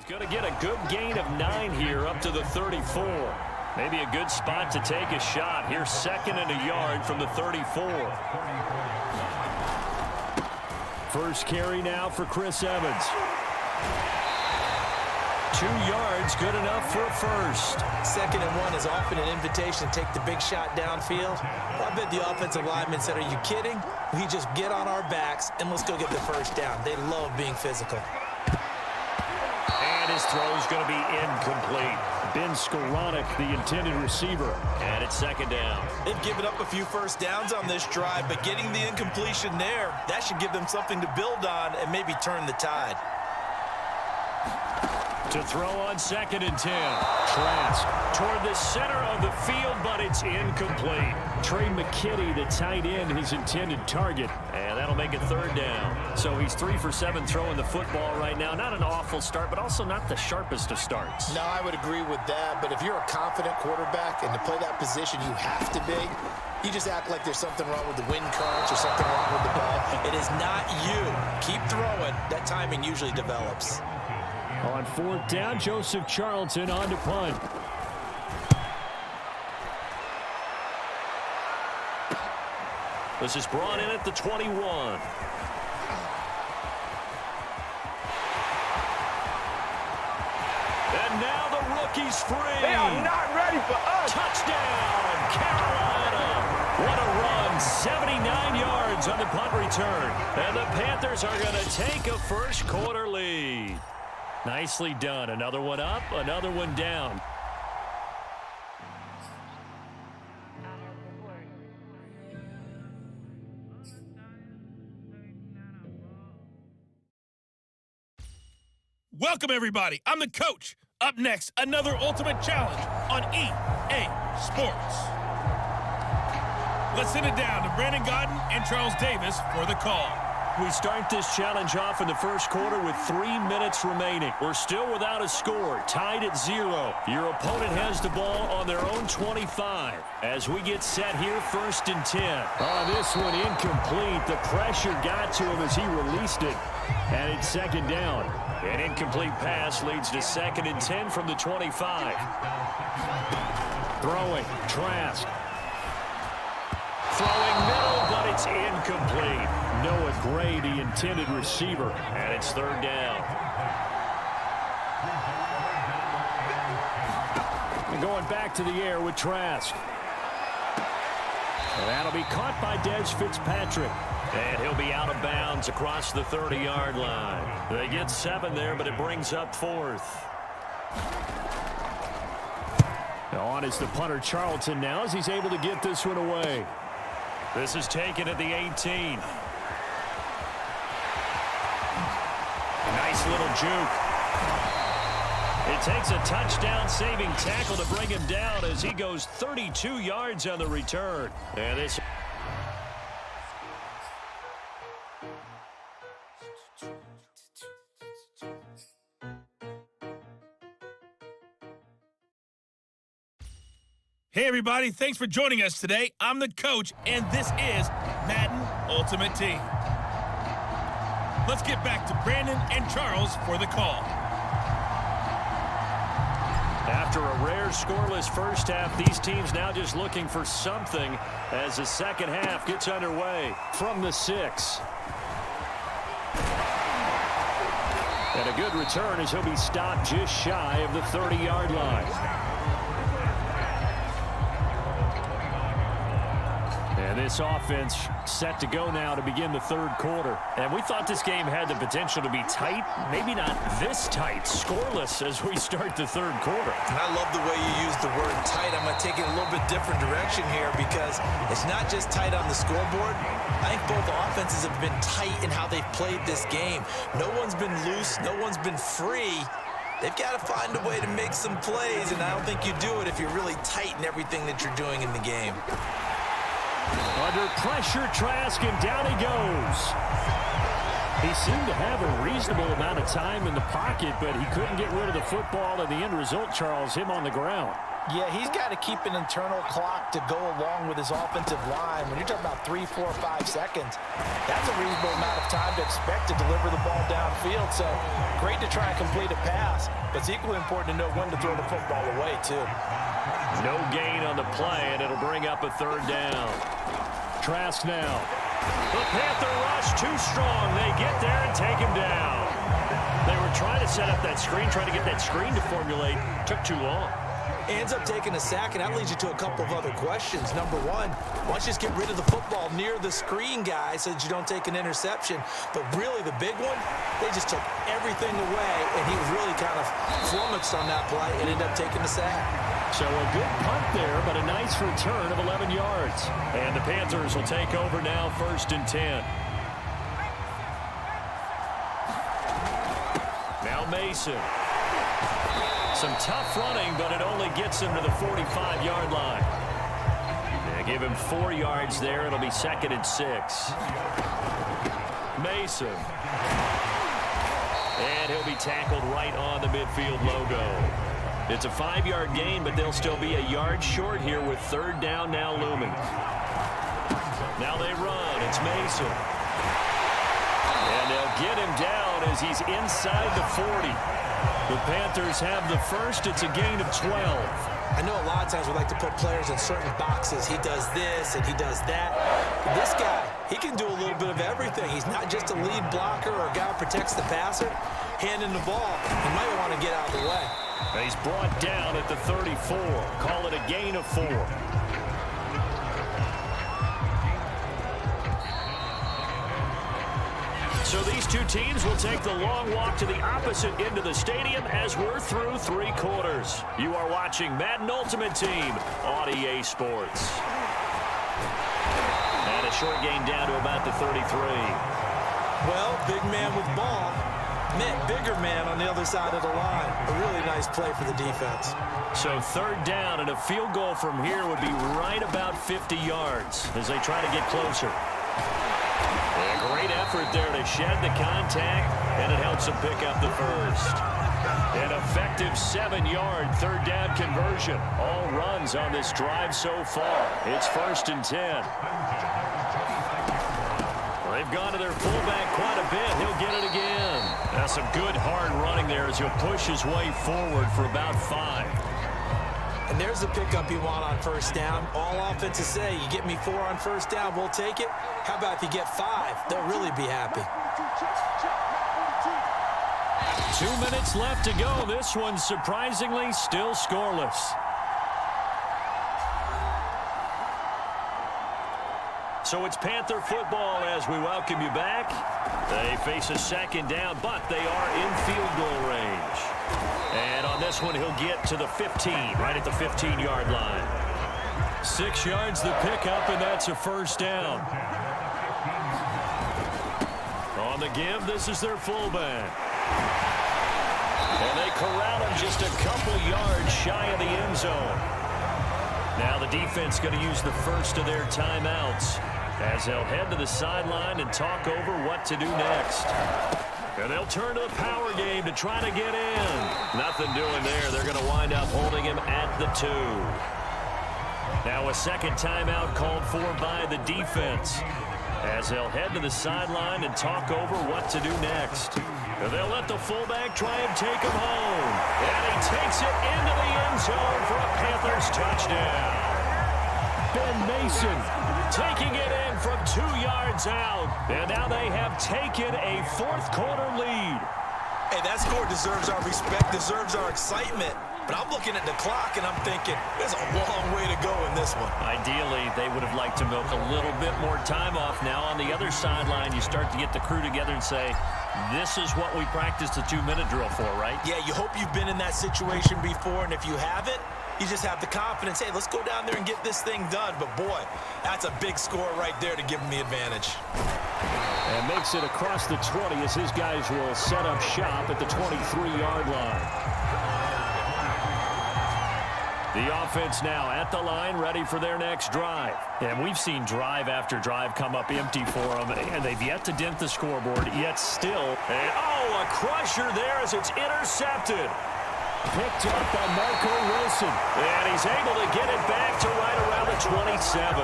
He's going to get a good gain of 9 here up to the 34. Maybe a good spot to take a shot. Here's 2nd and a yard from the 34. First carry now for Chris Evans. 2 yards, good enough for a first. 2nd and 1 is often an invitation to take the big shot downfield. I bet the offensive lineman said, are you kidding? We just get on our backs and let's go get the first down. They love being physical. And his throw is going to be incomplete. Ben Skoranek, the intended receiver. And it's 2nd down. They've given up a few first downs on this drive, but getting the incompletion there, that should give them something to build on and maybe turn the tide. To throw on 2nd and 10. Trask toward the center of the field, but it's incomplete. Trey McKitty, the tight end, his intended target. And that'll make it 3rd down. So he's 3 for 7 throwing the football right now. Not an awful start, but also not the sharpest of starts. No, I would agree with that. But if you're a confident quarterback and to play that position you have to be, you just act like there's something wrong with the wind currents or something wrong with the ball. It is not you. Keep throwing. That timing usually develops. On 4th down, Joseph Charlton on to punt. This is brought in at the 21. And now the rookie's free. They are not ready for us. Touchdown, Carolina. What a run. 79 yards on the punt return. And the Panthers are going to take a first quarter lead. Nicely done. Another one up, another one down. Welcome, everybody. I'm the coach. Up next, another ultimate challenge on EA Sports. Let's send it down to Brandon Godden and Charles Davis for the call. We start this challenge off in the first quarter with 3 minutes remaining. We're still without a score, tied at 0. Your opponent has the ball on their own 25. As we get set here, 1st and 10. Oh, this one incomplete. The pressure got to him as he released it. And it's 2nd down. An incomplete pass leads to 2nd and 10 from the 25. Throwing, Trask. Throwing middle, but it's incomplete. Noah Gray, the intended receiver, and it's 3rd down. And going back to the air with Trask. And that'll be caught by Des Fitzpatrick. And he'll be out of bounds across the 30-yard line. They get 7 there, but it brings up 4th. On is the punter Charlton now as he's able to get this one away. This is taken at the 18. Nice little juke. It takes a touchdown-saving tackle to bring him down as he goes 32 yards on the return. And this... Hey, everybody. Thanks for joining us today. I'm the coach, and this is Madden Ultimate Team. Let's get back to Brandon and Charles for the call. After a rare scoreless first half, these teams now just looking for something as the second half gets underway from the 6. And a good return as he'll be stopped just shy of the 30-yard line. And this offense set to go now to begin the 3rd quarter. And we thought this game had the potential to be tight. Maybe not this tight, scoreless as we start the 3rd quarter. And I love the way you use the word tight. I'm going to take it a little bit different direction here because it's not just tight on the scoreboard. I think both offenses have been tight in how they've played this game. No one's been loose. No one's been free. They've got to find a way to make some plays, and I don't think you do it if you're really tight in everything that you're doing in the game. Under pressure, Trask, and down he goes. He seemed to have a reasonable amount of time in the pocket, but he couldn't get rid of the football, and the end result, Charles, him on the ground. Yeah, he's got to keep an internal clock to go along with his offensive line. When you're talking about 3, 4, 5 seconds, that's a reasonable amount of time to expect to deliver the ball downfield. So great to try and complete a pass, but it's equally important to know when to throw the football away, too. No gain on the play, and it'll bring up a third down. Trask now. The Panther rush too strong. They get there and take him down. They were trying to set up that screen, trying to get that screen to formulate. Took too long. Ends up taking a sack, and that leads you to a couple of other questions. Number one, why don't you just get rid of the football near the screen guy so that you don't take an interception? But really, the big one, they just took everything away, and he was really kind of flummoxed on that play and ended up taking the sack. So a good punt there, but a nice return of 11 yards. And the Panthers will take over now, 1st and 10. Now Mason. Some tough running, but it only gets him to the 45-yard line. They give him 4 yards there. It'll be 2nd and 6. Mason. And he'll be tackled right on the midfield logo. It's a 5-yard gain, but they'll still be a yard short here with 3rd down now looming. Now they run. It's Mason. And they'll get him down as he's inside the 40. The Panthers have the first. It's a gain of 12. I know a lot of times we like to put players in certain boxes. He does this and he does that. But this guy, he can do a little bit of everything. He's not just a lead blocker or a guy who protects the passer. Handing the ball, he might want to get out of the way. He's brought down at the 34. Call it a gain of 4. So these two teams will take the long walk to the opposite end of the stadium as we're through 3 quarters. You are watching Madden Ultimate Team on EA Sports. And a short gain down to about the 33. Well, big man with ball met bigger man on the other side of the line. A really nice play for the defense. So 3rd down, and a field goal from here would be right about 50 yards as they try to get closer. A great effort there to shed the contact, and it helps them pick up the first. An effective 7-yard 3rd down conversion. All runs on this drive so far. It's 1st and 10. They've gone to their fullback quite a bit. He'll get it again. That's some good hard running there as he'll push his way forward for about 5. And there's the pickup you want on 1st down. All offenses say, you get me 4 on 1st down, we'll take it. How about if you get 5? They'll really be happy. 2 minutes left to go. This one surprisingly still scoreless. So it's Panther football as we welcome you back. They face a 2nd down, but they are in field goal range. And on this one, he'll get to the 15, right at the 15-yard line. 6 yards the pickup, and that's a 1st down. On the give, this is their fullback. And they corral him just a couple yards shy of the end zone. Now the defense going to use the first of their timeouts as they'll head to the sideline and talk over what to do next. And they'll turn to the power game to try to get in. Nothing doing there. They're going to wind up holding him at the 2. Now a 2nd timeout called for by the defense as they'll head to the sideline and talk over what to do next. And they'll let the fullback try and take him home. And he takes it into the end zone for a Panthers touchdown. Ben Mason taking it in from 2 yards out. And now they have taken a 4th quarter lead. Hey, that score deserves our respect, deserves our excitement. But I'm looking at the clock, and I'm thinking, there's a long way to go in this one. Ideally, they would have liked to milk a little bit more time off. Now on the other sideline, you start to get the crew together and say, this is what we practiced the 2-minute drill for, right? Yeah, you hope you've been in that situation before, and if you haven't, you just have the confidence, hey, let's go down there and get this thing done. But, boy, that's a big score right there to give them the advantage. And makes it across the 20 as his guys will set up shop at the 23-yard line. The offense now at the line, ready for their next drive. And we've seen drive after drive come up empty for them, and they've yet to dent the scoreboard, yet still. And, oh, a crusher there as it's intercepted. Picked up by Marco Wilson. And he's able to get it back to right around the 27.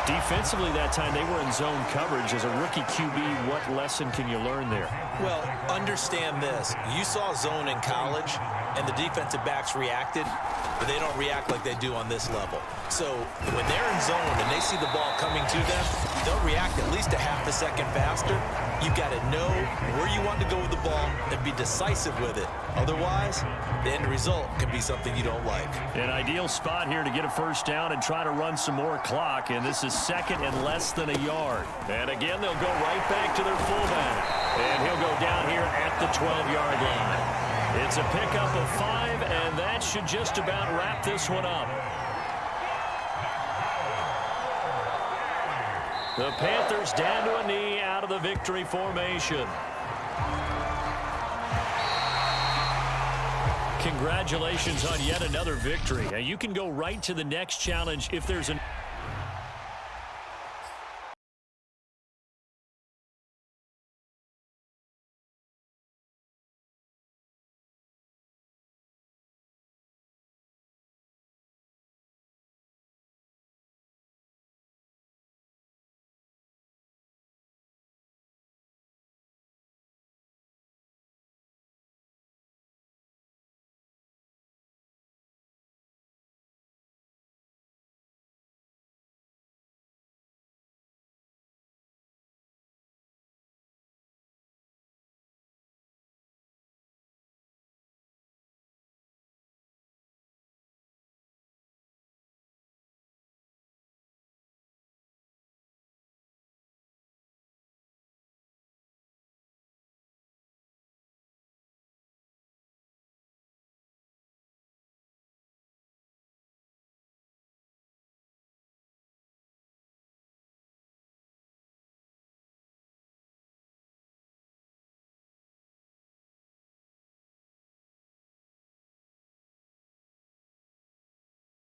Defensively that time, they were in zone coverage. As a rookie QB, what lesson can you learn there? Well, understand this. You saw zone in college, and the defensive backs reacted, but they don't react like they do on this level. So when they're in zone and they see the ball coming to them, they'll react at least a half a second faster. You've got to know where you want to go with the ball and be decisive with it. Otherwise, the end result can be something you don't like. An ideal spot here to get a first down and try to run some more clock, and this is second and less than a yard. And again, they'll go right back to their fullback. And he'll go down here at the 12-yard line. It's a pickup of 5, and that should just about wrap this one up. The Panthers down to a knee out of the victory formation. Congratulations on yet another victory. Now you can go right to the next challenge if there's an...